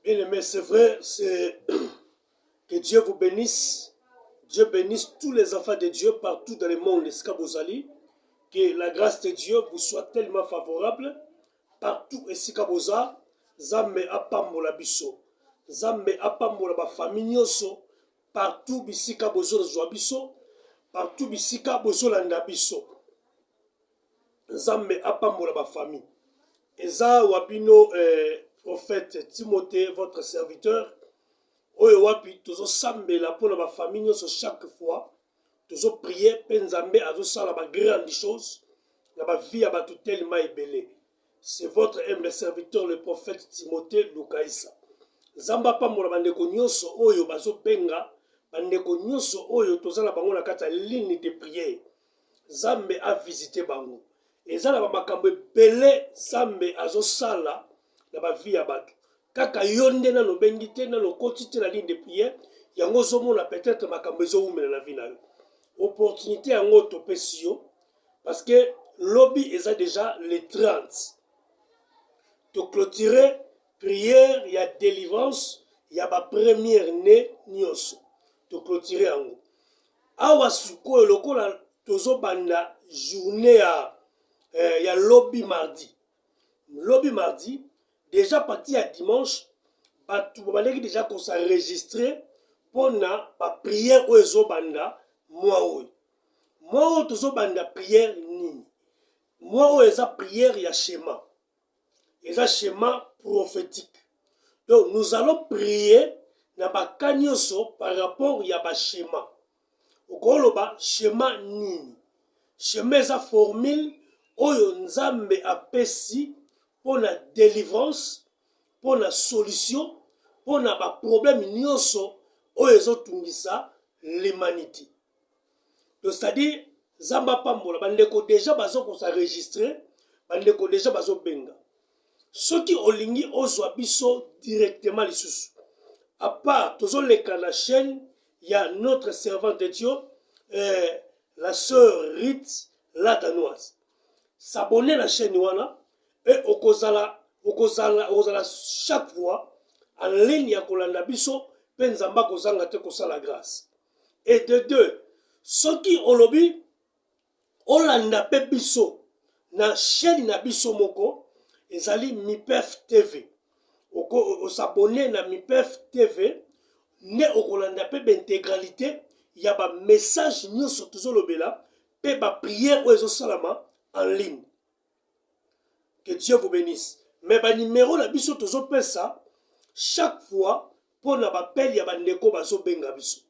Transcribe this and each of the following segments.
Bien aimé, c'est vrai, c'est que Dieu vous bénisse. Dieu bénisse tous les enfants de Dieu partout dans le monde, Eskabozali. Que la grâce de Dieu vous soit tellement favorable partout Esikaboza. Zambe apambola biso. Zambe apambola ba famille nyonso. Partout bisika bozo zwa biso. Partout bisika bozo landa biso. Zambe apambola ba famille. Eza wabino prophète Timothée, votre serviteur. Oyo wapi tozo sambela pona ba famille nyonso chaque fois. Tozo prier penzambe azo sala ba grande chose. Na ba vie ya batu tellement ebele. C'est votre humble serviteur le prophète Timothée Lukaisa. Zamba pambola bandeko nyonso oyo bazo benga. Bandeko nyonso oyo tozala bango na kata ligne de prière. Zambe a visité bango. Ezala ba makambo ebele Zambe azo sala na ba vie ya batu. Kaka yonde na no bengi te na no koti te na ligne de prière. Yango zomona peut-être makambo ezo umela na vie na yo. Opportunité yango topesi yo parce que lobby eza déjà les 30. To clôturer prière ya délivrance ya ba première né nyonso. To clôturer yango. Awa suko lokola tozo banda journée ya lobby mardi. Lobby mardi déjà parti à dimanche batu baleki déjà qu'on s'enregistrer pour na ba prière o ezo banda moi tozo banda prière nini moi eza prière ya schéma eza schéma prophétique. Donc nous allons prier na ba kanyoso par rapport ya ba schéma okoloba schéma nini schéma eza formule oyo nzambe apesi pour la délivrance pour la solution pour na ba problème nyonso oyo ezotungisa l'humanité. Donc c'est-à-dire zamba pambola bandeko déjà bazo ko s'enregistrer bandeko déjà bazo benga soki olingi ozwa biso directement lisusu à part tozo leka na chaîne ya notre servante de Dieu la sœur Rite la danoise s'abonner la chaîne wana et okozala chaque fois en ligne ya kolanda biso pe nzamba kozanga te kosala grâce. Et de deux, soki olobi olanda pe biso na chaîne na biso moko ezali MIPEF TV. Oko s'abonner na MIPEF TV ne okolanda pe intégralité ya ba message nyonso tozolobela pe ba prière ozo salama en ligne. Que Dieu vous bénisse. Mais ba numéro na biso tozopesa chaque fois pour na appel ya bandeko bazo benga biso.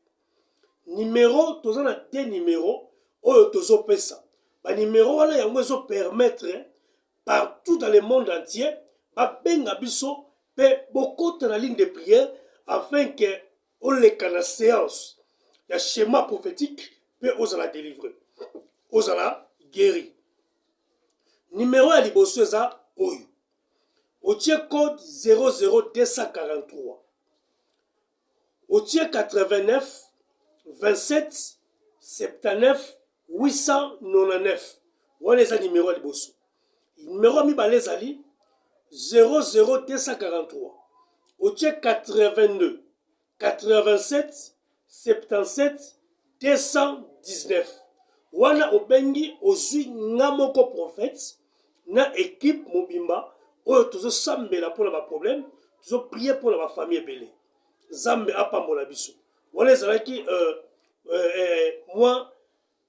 Numéro tozana te numéro oyo tozopesa. Ba numéro wana yango ezo permettre partout dans le monde entier ba benga biso pe bokota na ligne de prière afin que on leka na séance ya schéma prophétique pe ozala délivré. Ozala guéri. Numéro ya liboso eza oyo. Otie code 00243. Otie 89 27 79 899. Wana eza numéro ya liboso. Numéro mibale ezali 00243. Otie 82 87 77 219. Wana obengi ozwi nga moko prophète na équipe mobimba oyo tozo sambela pour ba problème tozo prier pour la famille ebele zambe apambola biso wana ezalaki moi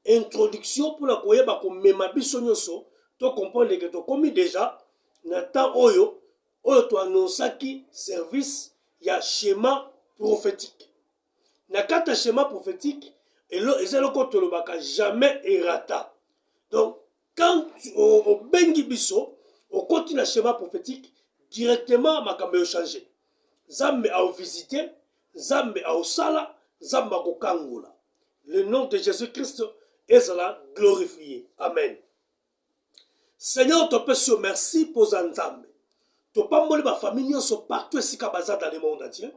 introduction pour la koyeba ko mema biso nyonso to comprendre que to komi déjà na temps oyo to annonçaki service ya schéma prophétique na kata schéma prophétique ezaloko tolobaka jamais errata. Donc quand au bengi biso au continue le schéma prophétique directement makambo yo changer zambe a visiter zambe a osala zambe a kokangola le nom de Jésus-Christ est glorifié. Amen. Seigneur te pèse merci pour nzambe to pamboli ba famille nyonso partout esika baza dans le monde entier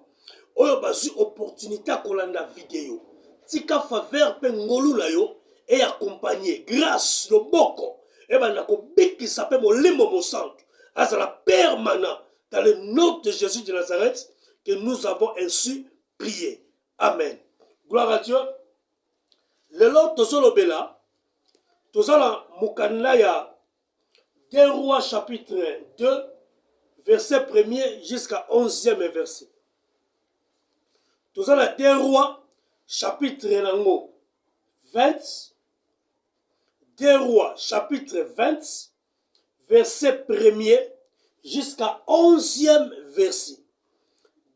oyo bazwi opportunité kolanda vidéo tika faveur pe ngolu na yo et accompagner grâce loboko et bana ko bikisa pe molimo mosantu azala permanent dans le nom de Jésus de Nazareth que nous avons ainsi prié. Amen. Gloire à Dieu. Le lot tozolobela, tozala mukanda ya 2 Rois chapitre 2, verset 1er jusqu'à 11e verset. Tozala 2 Rois chapitre 20, 2 Rois chapitre 20, verset 1er jusqu'à 11e verset.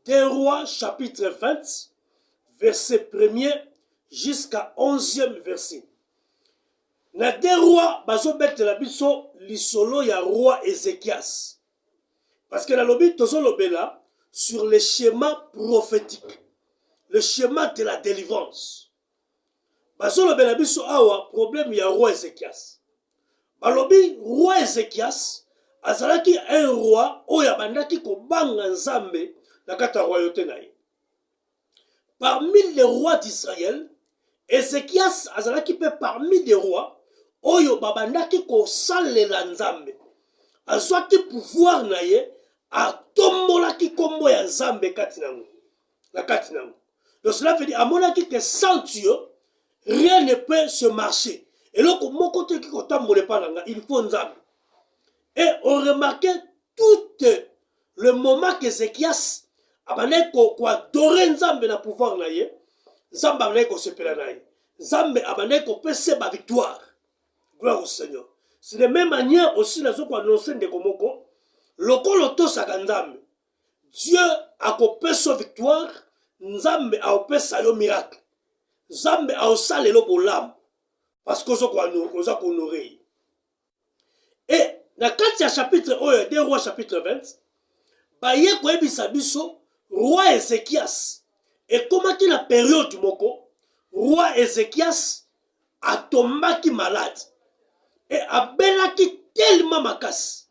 2 Rois chapitre 20, verset 1er jusqu'à 11e verset. Na 2 Rois, bazo betela biso lisolo ya roi Ézéchias. Parce que la lobby tozolobela sur le schéma prophétique, le schéma de la délivrance. Bazolobela biso awa problème ya roi Ézéchias. Balobi roi Ézéchias azalaki un roi oyo abandaki kobanga nzambe na kata royauté na ye. Parmi les rois d'Israël, Ézéchias azalaki pe parmi des rois oyo babandaki kosalela nzambe. Azwaki pouvoir na ye atombolaki kombo ya nzambe kati nango. La kati nango. Donc cela veut dire amonaki que sans Dieu rien ne peut se marcher. Et là mon côté qui kotambole pa nanga, il faut nzambe. Et on remarquait tout le moment qu'Ézéchias abandait ko adorer nzambe na pouvoir na ye, nzambe abandait ko sepela na ye. Nzambe abandait ko pese ba victoire. Gloire au Seigneur. C'est de même manière aussi na zo ko annoncer ndeko moko, lokolo to sakanzambe. Dieu a kopesa victoire, nzambe a opesa yo miracle. Nzambe a osalelo bolam parce que zo ko honorer. Et dans le chapitre 2 Rois chapitre 20, baye ko ebisa biso roi Ézéchias. Et comment qu'il la période moko, roi Ézéchias a tombaki malade. Et abelaki tellement makas.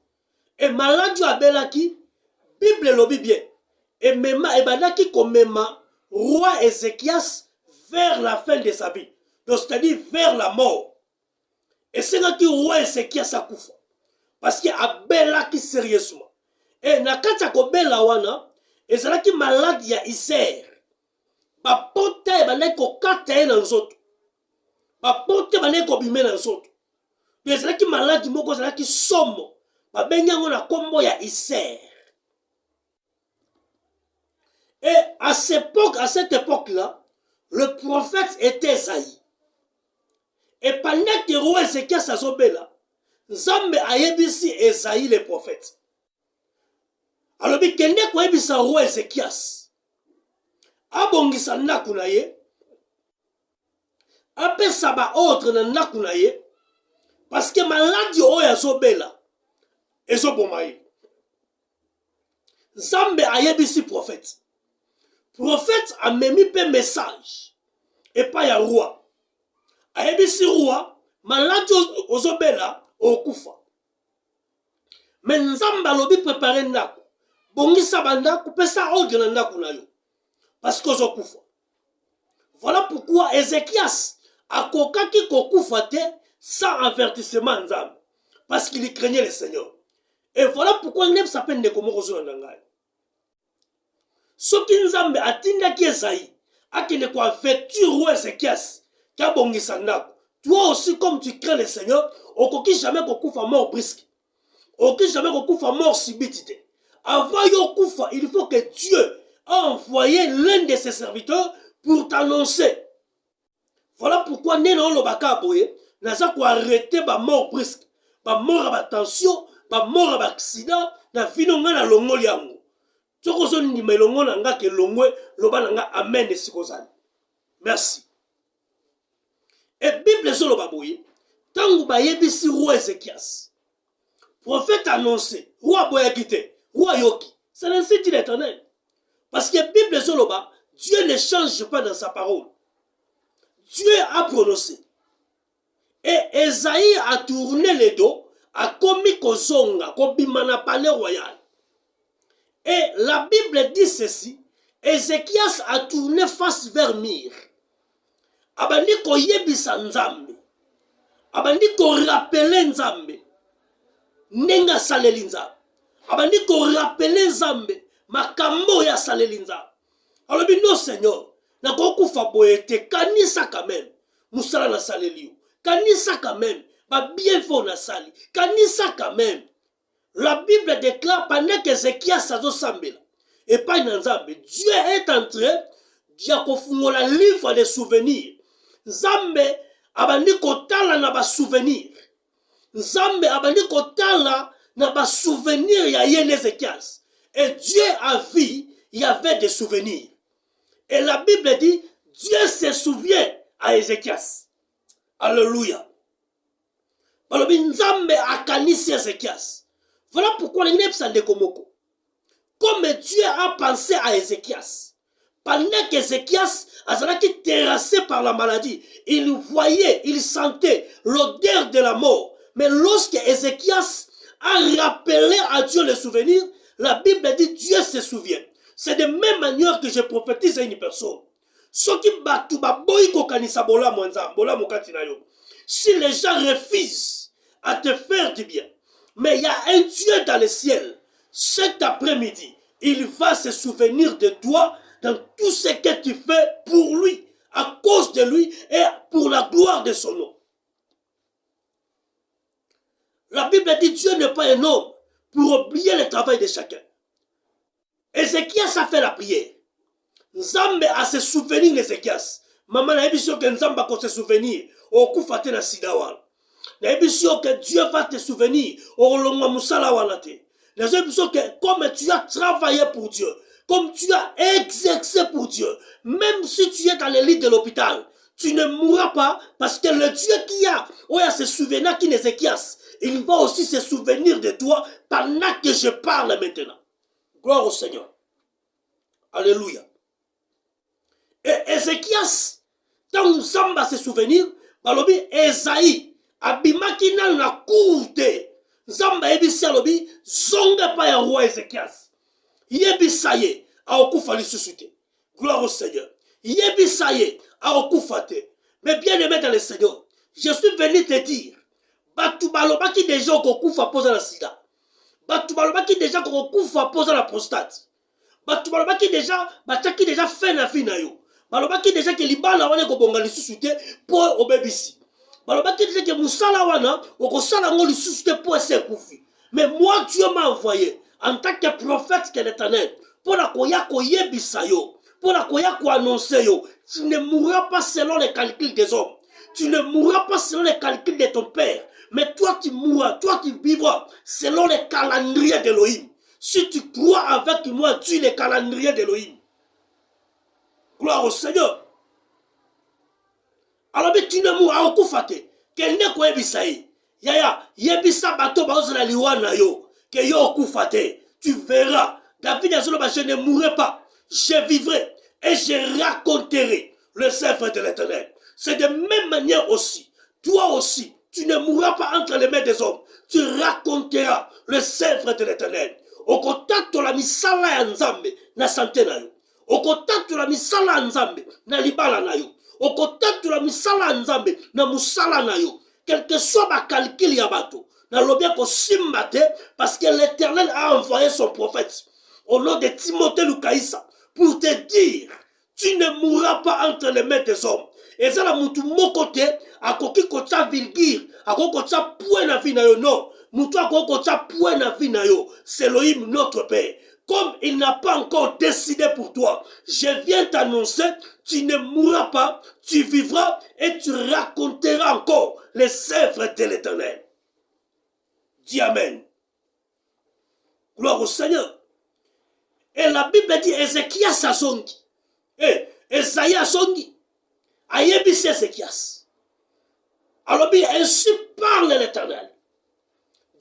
Et malade abelaki, Bible lobi bien. Et même et badaki komema roi Ézéchias vers la fin de sa vie. Donc c'est-à-dire vers la mort. Et c'est là que roi Ézéchias a koufa. Parce qu'il a belaki sérieusement. Et nakata ko bela wana, ezalaki malade ya Isère. Ba pote ba ko kata na nzoto. Ba pote ba ko bimé na nzoto. Ezalaki malade moko ezalaki somo. Ba benyango na kombo ya Isère. Et à cette époque-là, le prophète était Esaïe. Et pendant que roi Ézéchias azobela, Nzambe ayebisi Esaïe le prophète. Alors bi kende ko yebisa roi Ézéchias. Abongisa ndaku na ye. Apesa ba ordre na ndaku na ye. Parce que maladi oyo azobela ezoboma ye. Nzambe ayebisi prophète. Prophète a memi pe message. Et pas ya roi. Ayebisi roi, maladi ozobela okufa. Mais Nzambe alobi préparer ndaku. Bongisa bandaku pesa ordre na ndaku na yo. Parce que ozokufa. Voilà pourquoi Ézéchias a kokaki kokufa te sans avertissement Nzambe. Parce qu'il craignait le Seigneur. Et voilà pourquoi il s'appelle Nekomo Ndangai. Ce qui Nzambe atindaki Esaïe, akene ko avertir roi Ézéchias, ka bongisa ndaku. Toi aussi, comme tu crains le Seigneur, okoki jamais kokufa mort brisque. Okoki jamais kokufa mort subite. Avant yokufa, il faut que Dieu a envoyé l'un de ses serviteurs pour t'annoncer. Voilà pourquoi Nena Lobaka Aboye n'a pas arrêté ba mort brisque, ba mort à tension, ba mort à accident, na vinonga na longoli yango. Tsokozo ni melongo na nga ke longwe loba na nga amen de sikozali. Merci. Et Bible solo baboye, tangu ba yebisi roi Ézéchias. Prophète annoncé, roi boyakite, roi yoki. C'est ainsi dit l'Éternel. Parce que Bible solo ba, Dieu ne change pas dans sa parole. Dieu a prononcé. Et Esaïe a tourné le dos, a commis kozonga, kobimana palais royal. Et la Bible dit ceci, Ézéchias a tourné face vers Mir. Abandi ko yebisa Nzambe. Abandi ko rappele Nzambe. Nenga saleli Nzambe. Abandi ko rappele Nzambe. makambo ya salelinza. Alors non Seigneur, na kokufa boyete kanisa quand même. Musala na salelio. Kanisa quand même. Ba bien fort na sali. Kanisa quand même. La Bible déclare pendant que Ézéchias sazo sambela. Et pas Nzambe. Dieu est en train de livre des souvenirs. Nzambe abandi kotala na ba souvenir. Nzambe abandi kotala na ba souvenir ya yene Ézéchias. Et Dieu a vu, il y avait des souvenirs. Et la Bible dit, Dieu se souvient à Ézéchias. Alléluia. Balobi Nzambe akanisi Ézéchias. Voilà pourquoi les nègres sont komoko. Comme Dieu a pensé à Ézéchias. Pendant qu'Ézéchias a été terrassé par la maladie, il voyait, il sentait l'odeur de la mort. Mais lorsque Ézéchias a rappelé à Dieu les souvenirs, la Bible dit Dieu se souvient. C'est de même manière que je prophétise à une personne. Si les gens refusent à te faire du bien, mais il y a un Dieu dans le ciel, cet après-midi, il va se souvenir de toi dans tout ce que tu fais pour lui, à cause de lui et pour la gloire de son nom. La Bible dit Dieu n'est pas un homme pour oublier le travail de chacun. Ézéchias a fait la prière. Nzambe a se souvenir d'Ézéchias. Maman n'a dit que Nzambe a se souvenir. Au coup faté na sidawal. N'a dit que Dieu va te souvenir. Au longa musala walate. N'a dit que comme tu as travaillé pour Dieu, comme tu as exercé pour Dieu, même si tu es dans le lit de l'hôpital, tu ne mourras pas parce que le Dieu qui a se souvenir qui d'Ézéchias, il va aussi se souvenir de toi pendant que je parle maintenant. Gloire au Seigneur. Alléluia. Et Ézéchias, tant Nzamba se souvenir, balobi Esaïe, abimaki na courte. Nzamba ebisi alobi, zonga pa ya roi Ézéchias. Yebisaye, a okufa lisusuté. Gloire au Seigneur. Yebisaye, a okufa te. Mais bien aimé dans le Seigneur, je suis venu te dire, batu balobaki déjà okufa posa la sida. Batu balobaki déjà okufa posa la prostate. Batu balobaki déjà bataki déjà fait na vie na yo. Balobaki déjà que libala wana ko bonga lisusu te po obebisi. Balobaki déjà que musala wana okosala ngo lisusu te po ese kufi. Mais moi Dieu m'a envoyé en tant que prophète de l'Éternel pour la koya koyebisa yo, pour la koya ko annoncer yo. Tu ne mourras pas selon les calculs des hommes. Tu ne mourras pas selon les calculs de ton père. Mais toi tu mourras, toi tu vivras selon les calendriers d'Elohim. Si tu crois avec moi, tu es le calendrier d'Elohim. Gloire au Seigneur. Alors, mais tu ne mourras au kufate. Quel n'est quoi ebisaï? Yaya, yebisa bato baozala liwana yo. Que yo kufate. Tu verras. David a dit, je ne mourrai pas. Je vivrai. Et je raconterai le sceptre de l'Éternel. C'est de même manière aussi. Toi aussi, tu ne mourras pas entre les mains des hommes. Tu raconteras le sceptre de l'Éternel. Okotato la misala ya Nzambe na santé na yo. Okotato la misala ya Nzambe na libala na yo. Okotato la misala ya Nzambe na musala na yo. Quel que soit ma calcul ya bato. Na lobia ko simbate parce que l'Éternel a envoyé son prophète au nom de Timothée Lukaïsa pour te dire tu ne mourras pas entre les mains des hommes. Et ça la mutu mokote akoki kocha vilgir akoki kocha point na vie na yo non. C'est Elohim notre Père. Comme il n'a pas encore décidé pour toi, je viens t'annoncer, tu ne mourras pas, tu vivras et tu raconteras encore les œuvres de l'Éternel. Dis Amen. Gloire au Seigneur. Et la Bible dit Ézéchias a songi. Esaïe a songi. Ayebisi Ézéchias. Alors bien, ainsi parle l'Éternel.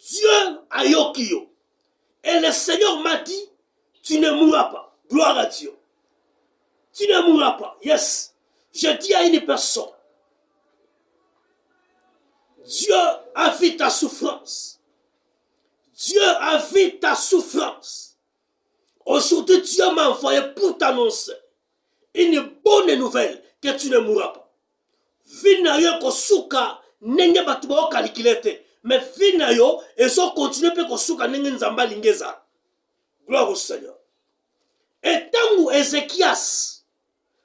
Dieu a yokio. Et le Seigneur m'a dit, tu ne mourras pas. Gloire à Dieu. Tu ne mourras pas. Yes. Je dis à une personne, Dieu a vu ta souffrance. Dieu a vu ta souffrance. Aujourd'hui, Dieu m'a envoyé pour t'annoncer une bonne nouvelle que tu ne mourras pas. Vinayo kosuka nenge batuba okalikilete. Mais finalement, ils ont continué à souka nengen zamba lingeza. Gloire au Seigneur. Et tant Ézéchias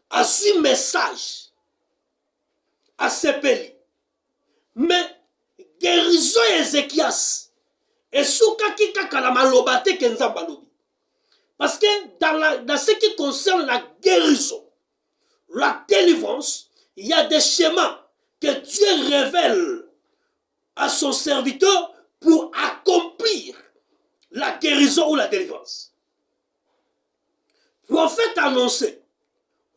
a su message à Sepeli, mais guérison Ézéchias et soukaki kaka na malobate ke nzamba lobi. Parce que dans ce qui concerne la guérison, la délivrance, il y a des schémas que Dieu révèle à son serviteur pour accomplir la guérison ou la délivrance. Prophète annoncé,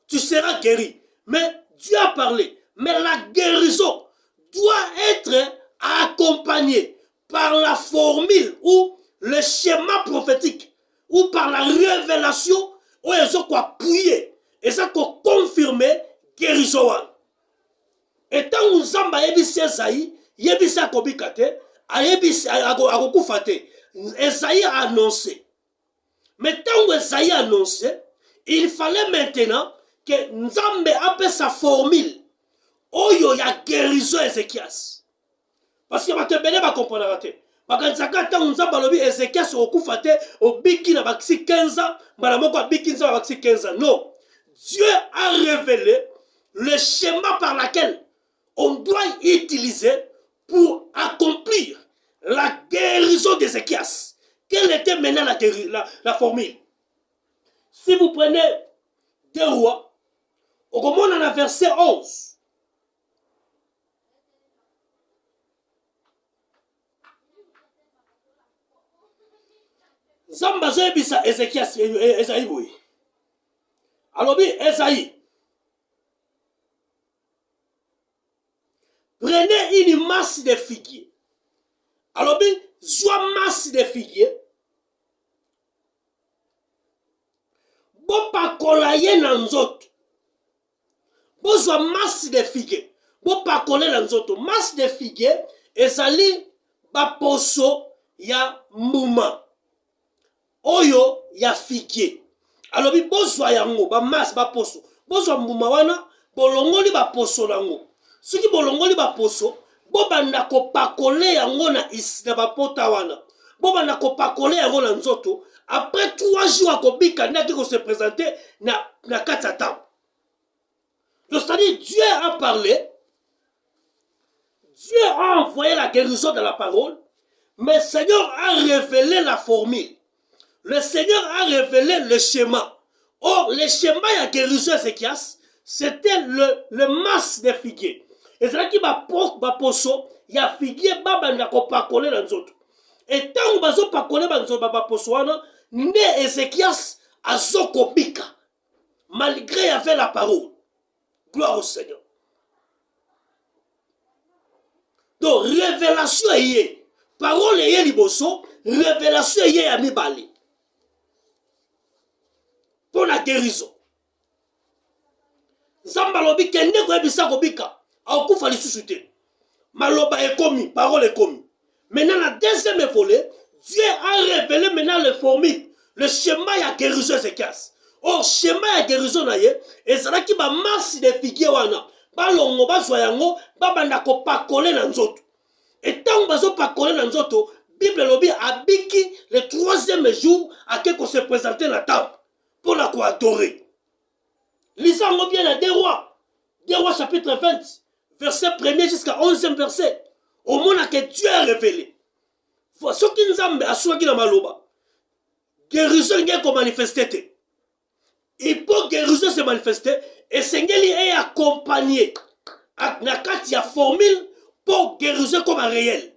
tu seras guéri. Mais Dieu a parlé. Mais la guérison doit être accompagnée par la formule ou le schéma prophétique ou par la révélation où ils ont quoi prier. Et ça qu'on confirmer guérison. Et tant que nous avons Esaïe, Yebisa Kobikate, Akokufate, Esaïe a annoncé. Mais tant que Esaïe a annoncé, il fallait maintenant que Nzambe appelle sa formule. Oyo ya guérison Ézéchias. Parce que Matebele va comprendre. Parce que tant Nzambe alobi Ézéchias okufate obiki na bakisi 15 ans, malamoko abiki nza bakisi 15 ans. Non. Dieu a révélé le schéma par lequel on doit utiliser pour accomplir la guérison d'Ézéchias. Quelle était maintenant la formule? Si vous prenez 2 rois, au moment on a verset 11. Zamba zoyebisa Ézéchias Esaïe boye. Alobi Esaïe. Prenez une masse de figuier. Alobi zwa masse de figuier. Bo pakola ye na nzoto. Bo zwa masse de figuier. Bo pakole na nzoto. Masse de figuier ezali ba poso ya mbuma. Oyo ya figuier. Alobi bozwa yango ba masse ba poso. Bozwa mbuma wana bolongoli ba poso nango. Soki bolongoli ba poso, bo banda ko pakole yango na isina ba pota wana. Bo banda ko pakole yango na nzoto. Après 3 jours akobika ndaki ko se présenter na katata. Donc c'est-à-dire Dieu a parlé. Dieu a envoyé la guérison de la parole, mais le Seigneur a révélé la formule. Le Seigneur a révélé le schéma. Or, le schéma de la guérison Ézéchias, c'était le masse de figuier. Et c'est là qu'il va poso, il y a figuier, baba ko pakole dans nzoto. Et tant que bazo pakole dans nzoto baba poso wana, ne Ézéchias azoko bika. Malgré il y avait la parole. Gloire au Seigneur. Donc, révélation est parole est liboso, révélation est à mibali. Pour la guérison. Zamba lobi kende ko ebisa ko bika. Akufa lisusu te. Maloba est commis, parole est commis. Maintenant, la deuxième volet, Dieu a révélé maintenant les formules, le schéma ya guérison Ézéchias. Or, schéma ya guérison na ye, ezalaki ba masse de figuier wana. Balongo bazwa yango, babanda ko pakole na nzoto. Et tant que bazo pakole na nzoto, Bible lobi abiki le 3e jour à qu'on se présentait la table pour la quoi adorer. Lisons bien la 2 rois. 2 rois chapitre 20, verset 1er jusqu'à 11e verset. Au moment que Dieu a révélé. Ce qui nous a assuré dans maloba. Guérison n'est pas manifestée. Il peut guérison se manifester et Seigneur est accompagné. Nakati ya formule pour guérison comme un réel.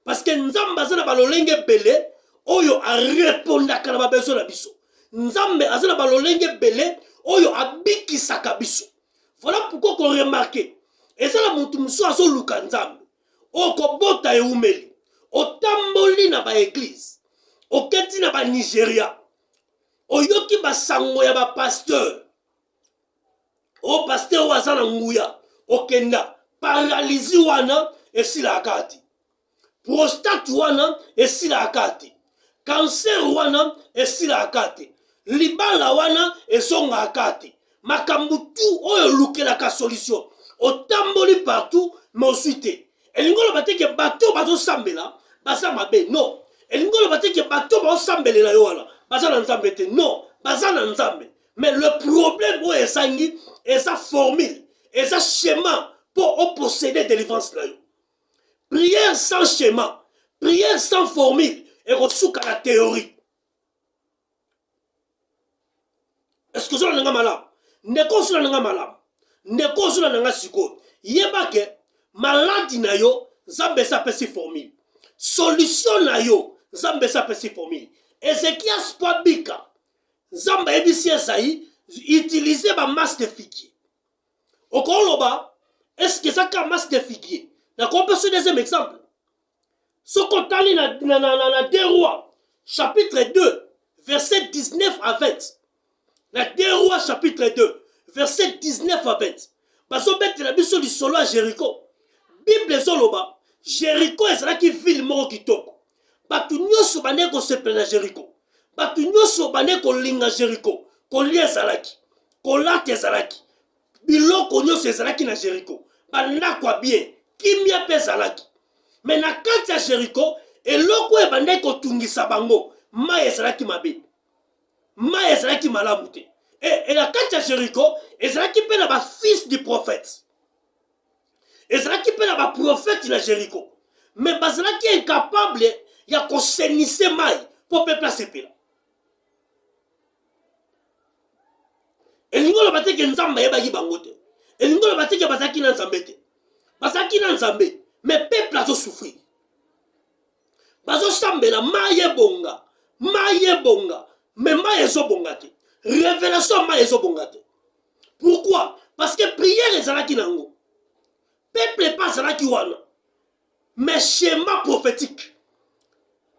Parce que Nzambe azana balolenge belé oyo a répondre à kana besoin na biso. Nzambe azana balolenge belé oyo abikisaka biso. Voilà pourquoi qu'on remarque. Et ça la mutu muso aso luka Nzambe. Oko bota e umeli. Otamboli na ba église. Oketi na ba Nigeria. Oyoki ba sango ya ba pasteur. O pasteur wazana nguya. Okenda. Paralysie wana esila akati. Prostate wana esila akati. Cancer wana esila akati. Libala wana esonga akati. Makambutu oyo lukelaka solution. Otamboli partout mais ensuite. Elingolo bateke bato bazo sambela basa mabe non. Elingolo bateke bato bazo sambela yo wana. Basa na nzambe te non. bazana nzambe. Mais le problème où ezangi, eza formule, eza schéma pour posséder délivrance là. Prière sans schéma, prière sans formule, et reçoit la théorie. Est-ce que vous avez un malade? Neko sula nanga malam. Neko sula nanga siko. Yebake maladi na yo zambe sa pesi formule. Solution na yo zambe sa pesi formule. Ezekias Pabika zamba ebisi ezai utiliser ba masse de figuier. Okoloba est-ce que ça ka masse de figuier? Na kompe sur deuxième exemple. Ce qu'on tali na 2 Rois chapitre 2 verset 19 à 20. La 2 Rois chapitre 2, verset 19 à 20. Baso bête la biso du solo à Jéricho. Bible zoloba, Jéricho est là qui ville moro kitoko. Batu nyoso bane ko se plena Jéricho. Batu nyoso bane ko linga Jéricho. Ko lie zalaki. Ko late zalaki. Biloko nyoso zalaki na Jéricho. Banda kwa bien. Kimia pe zalaki. Mais na kati ya Jéricho, eloko e bande ko tungisa bango. Ma ezalaki mabe. Ma ezalaki malamu te. Et la kati ya Jéricho, ezalaki pe na ba fils du prophète. Ezalaki pe na ba prophète na Jéricho. Mais bazalaki incapable ya ko senisse mai pour peuple sepela. Elingo lo bateke nzamba yebaki bango te. Elingo lo bateke bazaki na nzambe te. Bazaki na nzambe, mais peuple azo souffrir. Bazo sambela maye bonga. Maye bonga. Mais ma ezo bongate. Révélation ma ezo bongate. Pourquoi? Parce que prière ezalaki nango. Peuple pas ezalaki wana. Mais schéma prophétique.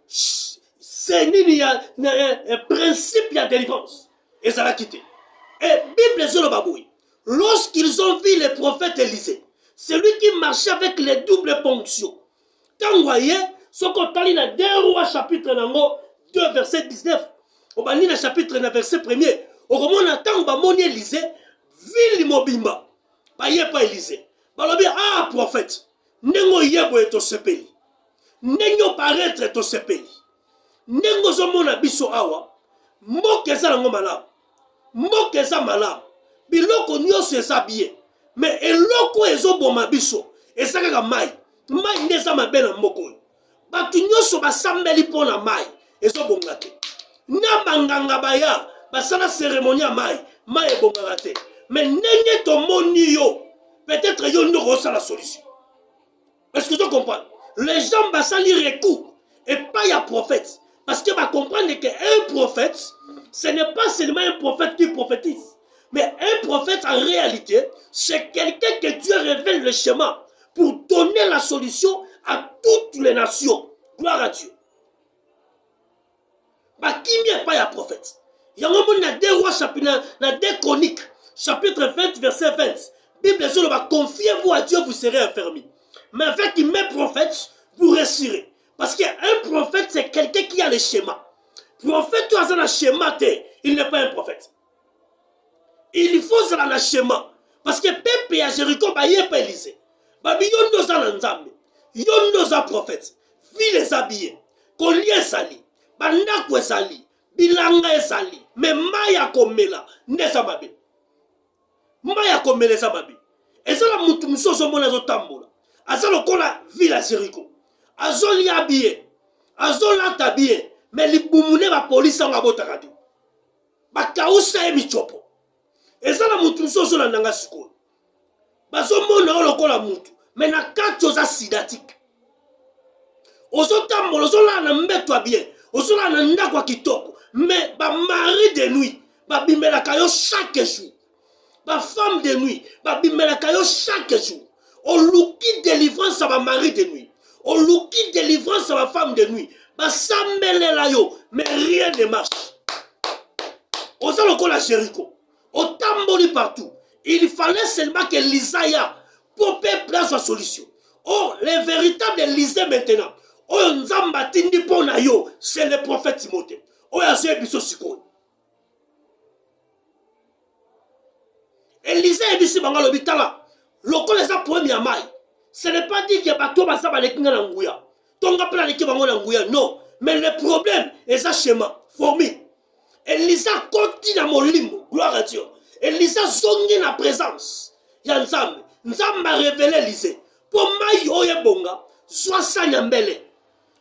C'est nini ya principe ya délivrance. Ezalaki te. Et Bible zolo baboui. Lorsqu'ils ont vu le prophète Élisée, celui qui marchait avec les doubles ponctions. Quand vous voyez, ce qu'on t'a dit dans 2 Rois chapitre 2 verset 19. Au bani na chapitre na verset 1er, au moment où ba moni Élisée, ville mobimba. Ba yé pas Élisée. Ba lobi ah prophète, nengo yebo eto sepeli. Nengo paraître eto sepeli. Nengo zo mona biso awa, mboke za nango malamu. Mboke za malamu. Biloko nyonso eza bien. Mais eloko ezo boma biso, ezaka ka mai. Mai ndeza mabe na mboko. Batu nyonso basambeli pona mai, ezo bonga te. Na banganga baya basala cérémonie ya mai ebongaka te. Mais ndenge tomoni yo, peut-être yo ndoko ça la solution. Est-ce que tu comprends? Les gens basali recours et pas ya prophète, parce que va comprendre que un prophète, ce n'est pas seulement un prophète qui prophétise, mais un prophète en réalité, c'est quelqu'un que Dieu révèle le chemin pour donner la solution à toutes les nations. Gloire à Dieu. Bah, qui n'est pas un prophète? Il y a un moment dans 2 Rois chapitre, dans 2 Chroniques, chapitre 20, verset 20. Bible dit, confiez-vous à Dieu, vous serez affermis. Mais avec qui met prophète, vous réussirez. Parce qu'un prophète, c'est quelqu'un qui a le schéma. Prophète, tu as un schéma, il n'est pas un prophète. Il faut un schéma. Parce que Pépé à Jéricho, il n'y a pas Élisée. Yondo za nanzambe. Yondo za prophète. Ville zabie. Kolie sali. Bandako ezali, bilanga ezali, mais maya komela ndeza mabe. Maya komela eza mabe. Ezala mutu musozo mona zo tambola. Azalo kola villa Jéricho. Azoli abie. Azolata bien, mais libumune ba police nga botaka te. Ba kausa e michopo. Ezala mutu musozo na nanga siko. Bazo mona lokola mutu, mais na kacho za sidatique. Ozo tambola ozola na mbeto bien. Osola na ndako kitoko, mais ba mari de nuit, ba bimelaka yo chaque jour. Ba femme de nuit, ba bimelaka yo chaque jour. On luki délivrance à ba mari de nuit. On luki délivrance à ba femme de nuit. Ba sambelela yo, mais rien ne marche. Osalo kola Jéricho. On tamboli partout. Il fallait seulement que l'Isaïa pour place sa solution. Oh, les véritables Élisée maintenant. Oh, nzamba tindi pona yo, c'est le prophète Timothée. Oh, yazo ebiso sikoyo. Élisée ebisi bangalo bitala. Loko lesa problème ya mai. Ce n'est pas dit que bato basa balekinga na nguya. Tonga pela leki bango na nguya, non. Mais le problème est ça schéma, formé. Élisée Elisa koti na molimo, gloire à Dieu. Elisa zongi na présence. Ya nzambe. Nzambe a révélé Élysée. Pour mai oye bonga, zwa sanya mbele.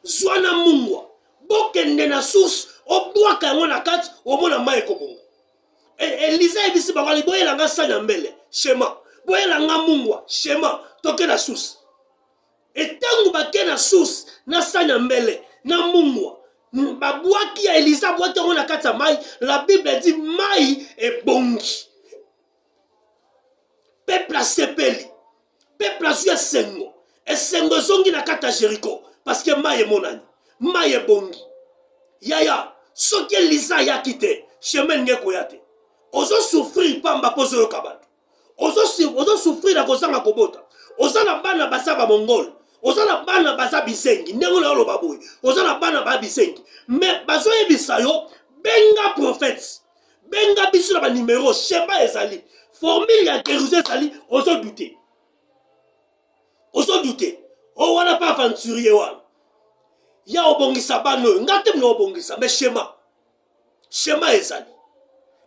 Zwa na mungwa. Bokende na source, obwaka yango na kati, omona mai kobonga. Élysée ebisi bakali boyelanga sanya mbele. Shema. Boyelanga mungwa. Shema. Toke na source. Et tangu bake na source, na sanya mbele, na mungwa. Babwaki ya Elisa bwaki yango na kati ya mai, la Bible dit mai ebongi. Peuple a sepeli. Peuple a zui esengo. Esengo zongi na kati ya Jéricho. Parce que mai emonani. Mai ebongi. Yaya, soki Elisa ya kite, chemin nge koyate. Ozo souffrir pamba pozo yo kabatu. Ozo souffrir na kozanga kobota. Ozo na bana basaba mongol. Ozo na bana basa bisengi. Nengo na yolo baboui. Ozo na bana ba bisengi. Mais bazo yebisa yo, benga prophète. Benga bisu na ba numéro, Shema ezali. Formule ya guérison ezali, ozo douter. Ozo douter. O wana pa aventurier wana. Ya obongisa bano, ngate mno obongisa, mais Shema ezali.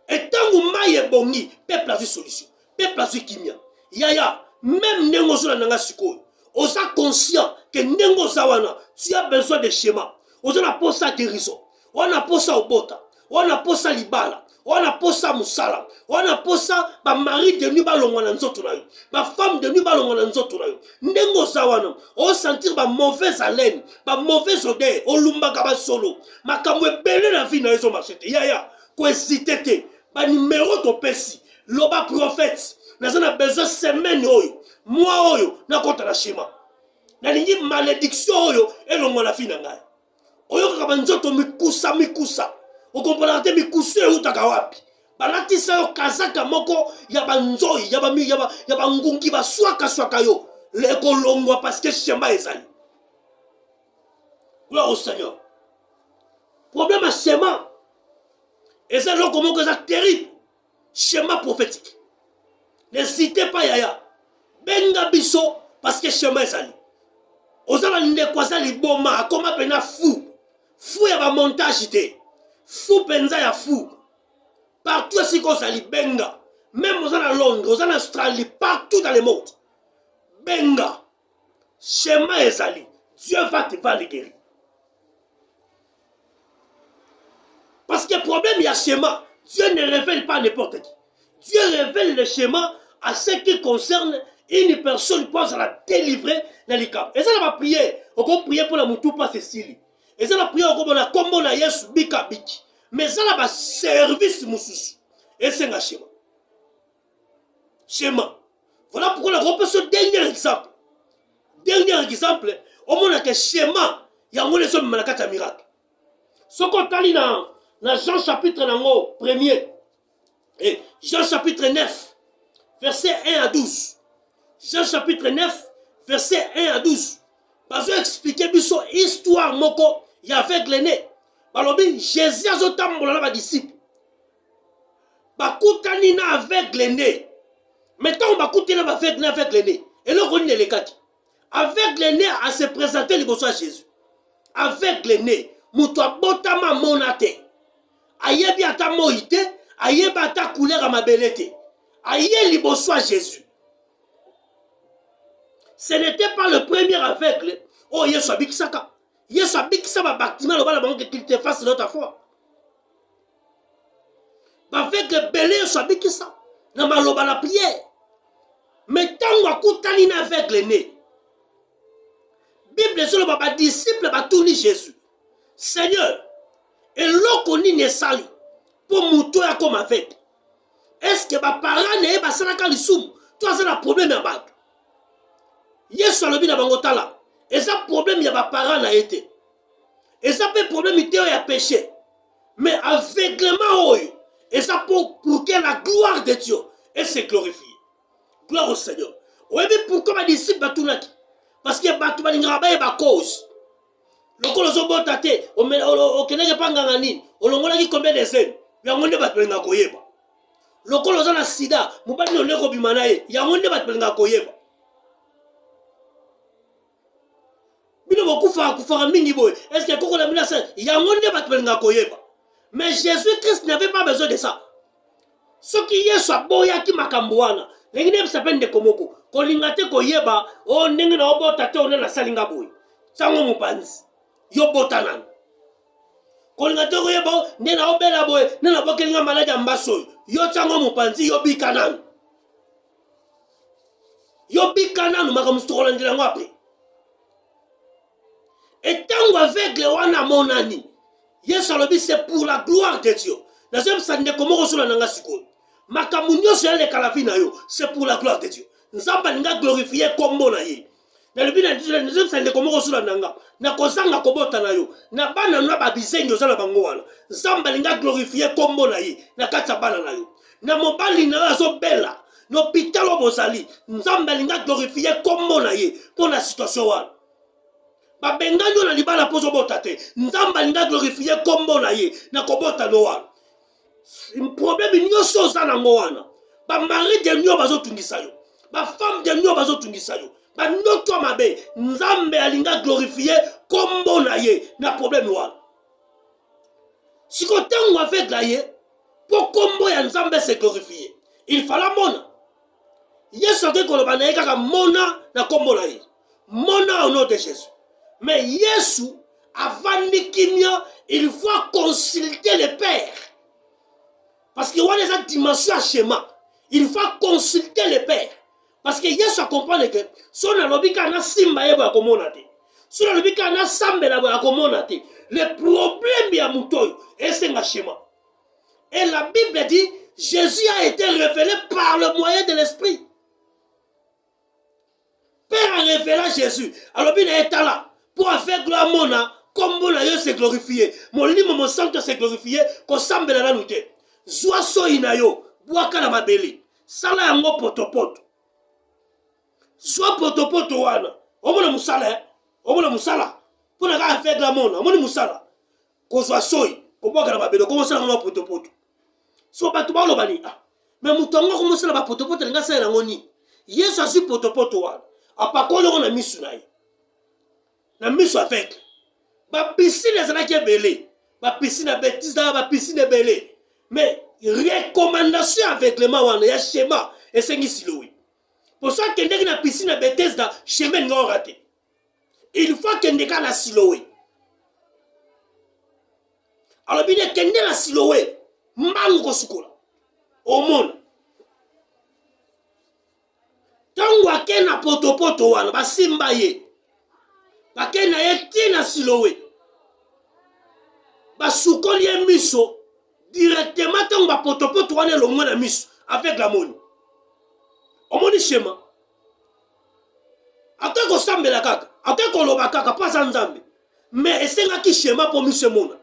Et tangu mai ebongi, peuple a vu solution. Peuple a vu kimia. Yaya, même nengo zo na nanga sikoyo. Oza conscient que nengo za wana, tu as besoin de schéma. Oza na posa guérison. Wana posa obota. Wana posa libala. Wana posa musala. Wana posa ba mari de nu balongwa na nzoto na yo. Ba femme de nu balongwa na nzoto na yo. Nengo za wana, o sentir ba mauvaise haleine, ba mauvaise odeur, o lumbaka ba solo. Makambo ebele na vie na ezo marchete. Yaya, ko hésiter te. Ba numéro to pesi. Loba prophète. Nazana besoin semaine oyo. Moi oyo na kota na Shema. Na lingi malédiction oyo elongo na fina ngai. Oyo kaka nzoto mikusa. O comprendre te mikusu eutaka wapi. Balatisa yo kazaka moko ya banzoi, ya ba ngungi ba swaka yo. Leko longwa parce que Shema ezali. Gloire au Seigneur. Problème à Shema. Et c'est là comment que ça terrible. Schéma prophétique. N'hésitez pas yaya. Benga biso parce que Shema ezali. Ozala ndekwaza liboma akoma pena fou. Fou ya ba montage te. Fou penza ya fou. Partout ici qu'on s'allie benga. Même aux à Londres, aux en Australie, partout dans le monde. Benga. Shema ezali. Dieu va les guérir. Parce que le problème, il y a schéma. Dieu ne révèle pas n'importe qui. Dieu révèle le schéma à ce qui concerne une personne qui pense à la délivrer dans les cas. Et ça, on va prier. On va prier pour la moutou pas Cécilie. Et ça, on va prier pour la combo na Yesu bika biki. Mais ça, on va service moussous. Et c'est un schéma. Schéma. Voilà pourquoi on reprend ce dernier exemple. Dernier exemple, au moins que schéma, il y a un les malakata miracle. Ce qu'on t'a dit dans Jean chapitre 1er. Et Jean chapitre 9, verset 1 à 12. Jean chapitre 9, verset 1 à 12. Parce que expliquer biso histoire moko y avec l'aîné. Balobi Jésus a zotambola na ba disciple. Bakutani na avec l'aîné. Maintenant bakutani na avec l'aîné. Et là on est les quatre. Avec l'aîné à se présenter le bonsoir Jésus. Avec l'aîné, muto botama monate. Ayebi ata moite, ayebi ata couleur à ma belete. Aye liboso à Jésus. Ce n'était pas le premier aveugle. Oh, Yesu abikisaka. Yesu abikisaka bâtiment le bala banque qu'il te fasse l'autre fois. Aveugle belé Yesu abikisa. Na maloba la prière. Mais tant akutani na aveugle né. Bible sur le baba disciple ba tourni Jésus. Seigneur, et l'eau ne sali pour mouton ya comme avec. Est-ce que ma parent n'est pas ça quand ils sont? Toi c'est le problème à battre. Yesu alobi na bangotala. Et ça problème ya ba parent na été. Et ça peut problème ité ya péché. Mais aveuglement oyo. Et ça pour que la gloire de Dieu et se glorifie. Gloire au Seigneur. Oui mais pourquoi ma disciple batunaki? Parce que batu balingara ba cause. Lokolo zobota te o kenenge panganga nini olongola ki combien de scènes yango nde batwenga koyeba lokolo za na sida mobali no leko bimana ye yango nde batwenga koyeba bino bokufa mingi boy est-ce que koko na mina sa yango nde batwenga koyeba Mais Jésus-Christ n'avait pas besoin de ça. Ce qui est soit boya qui makambuana. L'engine s'appelle de komoko. Kolingate koyeba. Oh n'engine obo tate on na salinga boy. Sango mupanzi. Yo botanan. Kolingate koyeba nena obela boy. Nena bokelinga malade ambaso. Yo sango mupanzi yo bikanan. Yo bikanan makamustokola ndila ngwape. Et tant avec le wana monani. Yes alobi c'est pour la gloire de Dieu. Nazem sande komoko sula nanga siko. Makamunyo se ale kalavina yo, c'est pour la gloire de Dieu. Nzamba nga glorifier kombo na ye. Na libina nazem sande komoko sula nanga. Na kozanga kobota na yo. Na bana na babisengo zala bango wana. Nzamba nga glorifier kombo na ye. Na katsa bana na yo. Na mobali na azo bella. No pitalo bozali. Nzamba nga glorifier kombo na ye. Pour la situation wana. Babenganyo na libala pozo bota te. Nzamba nga glorifier kombo na ye. Na kobota no wana. Un problème nyoso za na ngowana. Ba mari de nyo bazo tungisa yo. Ba femme de nyo bazo tungisa yo. Ba noto mabe. Nzambe alinga glorifier kombo na ye. Na problème wana. Si kotango avec la ye. Pour kombo ya nzambe se glorifier. Il fallait mona. Yesu ke koloba na ye kaka mona na kombo na ye. Mona au nom de Jésus. Mais Yesu avant nikimia, il faut consulter le Père. Parce qu'il y a cette dimension à schéma. Il faut consulter le Père. Parce que Yesu comprend que son alobika na simba yebo akomonate. Son alobika na sambe la akomonate. Le problème ya mutoyo est c'est un schéma. Et la Bible dit Jésus a été révélé par le moyen de l'esprit. Père a révélé Jésus. Alors il est là pour faire gloire mona comme mon aïeux s'est glorifié. Mon limo mon sang s'est glorifié qu'on semble la nuit. Zwa so inayo, boaka na mabeli. Sala yango potopoto. Zwa potopoto wana. Omona musala, omona musala. Pona ka avec la mona, omona musala. Ko zwa soi, ko boaka na mabeli, ko musala ngo potopoto. So batu ba lobani. Mais mutongo ko musala ba potopoto nga sala ngoni. Yesu asu potopoto wana. Apakolo na misu na ye. Na misu avec. Ba piscine za na kebele. Ba piscine bêtise da ba piscine belé. Mais recommandation avec le mawana ya schéma et c'est ici. Pour ça que ndeki na piscine Bethesda chemin ngo raté. Il faut que ndeka na siloé. Alors bien que ndeka na siloé, mango sukola. Au monde. Tango akena potopoto wana basimba ye. Bakena ye tina siloé. Basukoli ye miso. Directement, on va potopoto wana le monde mis avec la monnaie. On m'a dit schéma. Après qu'on sambe la kaka, après qu'on loba kaka, pas en zambe. Mais c'est un qui schéma pour monsieur Mona.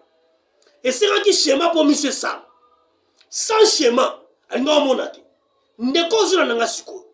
Et c'est un qui schéma pour monsieur Sam. Sans schéma, elle n'a monate. Ndeko zula nanga siko.